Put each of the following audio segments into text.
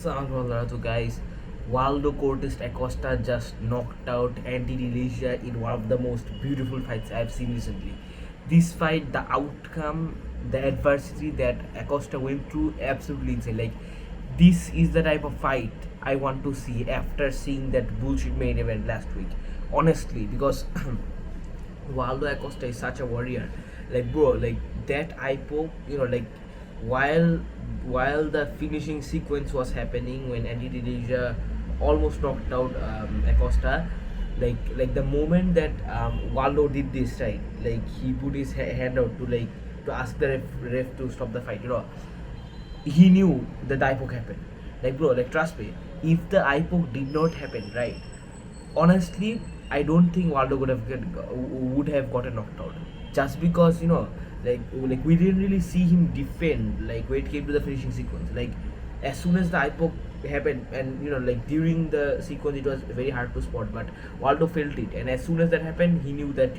So guys, Waldo Cortes-Acosta just knocked out Anti-Delecia in one of the most beautiful fights I've seen recently. This fight, the outcome, the adversity that Acosta went through, absolutely insane. Like, this is the type of fight I want to see after seeing that bullshit main event last week. Honestly, because Waldo Acosta is such a warrior. Like, bro, like that eye poke, like while while the finishing sequence was happening when Andy Dedeja almost knocked out Acosta, like the moment that Waldo did this, right, like he put his hand out to ask the ref to stop the fight. He knew the eye poke happened. Like, bro, like trust me, if the eye poke did not happen, right, honestly, I don't think Waldo would have gotten knocked out. Just because like we didn't really see him defend like when it came to the finishing sequence. Like as soon as the eye poke happened, and like during the sequence, it was very hard to spot. But Waldo felt it, and as soon as that happened, he knew that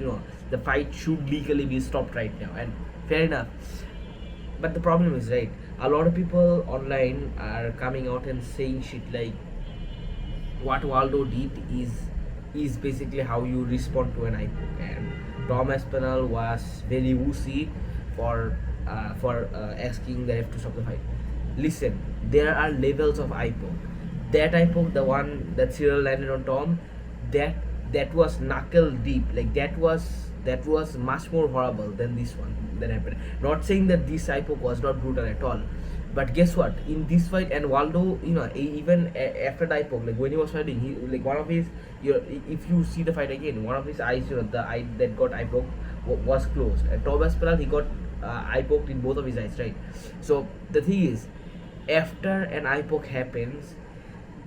the fight should legally be stopped right now. And fair enough. But the problem is, right, a lot of people online are coming out and saying shit like what Waldo did is basically how you respond to an eye poke. And Tom Aspinall was very woozy for asking the ref to stop the fight. Listen, there are levels of eye poke. That eye poke, the one that Cyril landed on Tom, that that was knuckle deep. Like that was much more horrible than this one that happened. Not saying that this eye poke was not brutal at all, but guess what? In this fight, and Waldo, even after the eye poke, like when he was fighting, he like one of his, if you see the fight again, one of his eyes, the eye that got eye poke was closed. And Tom Aspinall, he got eye poked in both of his eyes, right? So the thing is, after an eye poke happens,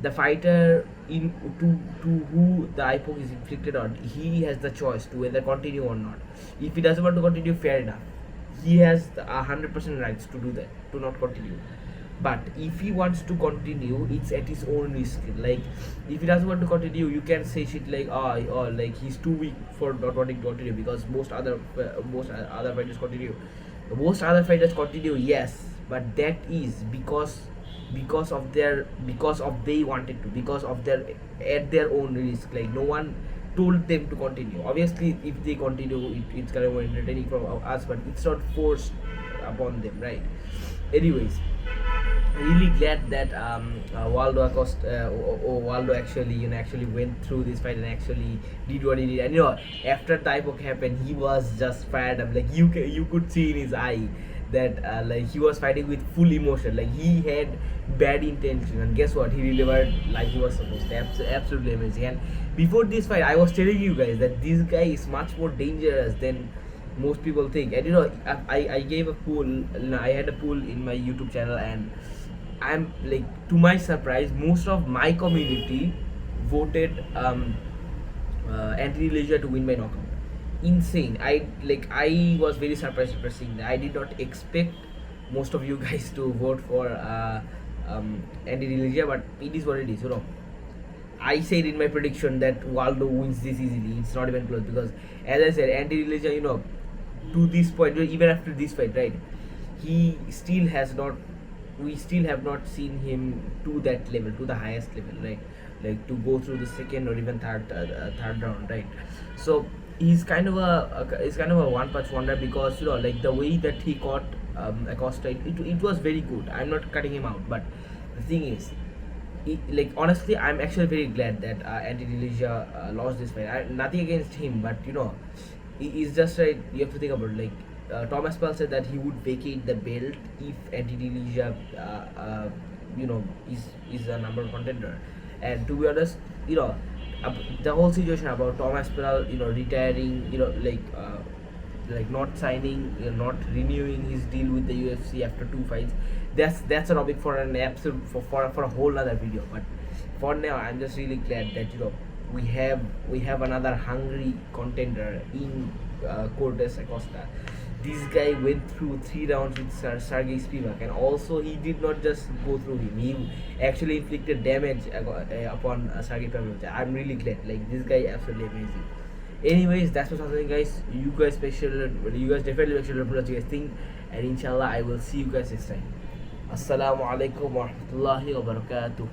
the fighter in to who the eye poke is inflicted on, he has the choice to whether continue or not. If he doesn't want to continue, fair enough, he has the 100% rights to do that, to not continue. But if he wants to continue, it's at his own risk. Like if he doesn't want to continue, you can say shit like oh like he's too weak for not wanting to continue, because most other fighters continue. Most other fighters continue, yes, but that is because of they wanted to, because of their at their own risk. Like no one told them to continue. Obviously, if they continue, it's kind of more entertaining for us, but it's not forced upon them, right? Anyways, really glad that Waldo Acosta, Waldo actually actually went through this fight and actually did what he did. And after the poke happened, he was just fired up. Like you could see in his eye that like he was fighting with full emotion. Like he had bad intention, and guess what? He delivered like he was supposed to. Absolutely amazing. And before this fight, I was telling you guys that this guy is much more dangerous than most people think. And I gave a poll. I had a poll in my YouTube channel, and I'm like, to my surprise, most of my community voted Anthony Leisure to win by knockout. Insane. I was very surprised after seeing that. I did not expect most of you guys to vote for Anthony Leisure, but it is what it is. I said in my prediction that Waldo wins this easily. It's not even close, because, as I said, Anthony Leisure, to this point, even after this fight, right, he still has not. We still have not seen him to that level, to the highest level, right? Like to go through the second or even third round, right? So he's kind of a one punch wonder, because like the way that he caught Acosta, it was very good. I'm not cutting him out, but the thing is, like honestly, I'm actually very glad that Anthony Delisha lost this fight. Nothing against him, but it's just right. You have to think about it, like Tom Aspinall said that he would vacate the belt if Anthony Delisha is a number one contender. And to be honest, the whole situation about Tom Aspinall retiring, like not signing, not renewing his deal with the UFC after two fights, that's a topic for an absolute for a whole other video. But for now, I'm just really glad that we have another hungry contender in Cortes-Acosta. This guy went through 3 rounds with Sergey Spivak, and also he did not just go through him. He actually inflicted damage upon Sergey Spivak. I'm really glad. Like this guy, absolutely amazing. Anyways, that's what's happening, guys. You guys definitely make sure to let me know what you guys think, and inshallah, I will see you guys next time. Assalamu alaikum wa rahmatullahi wa barakatuh.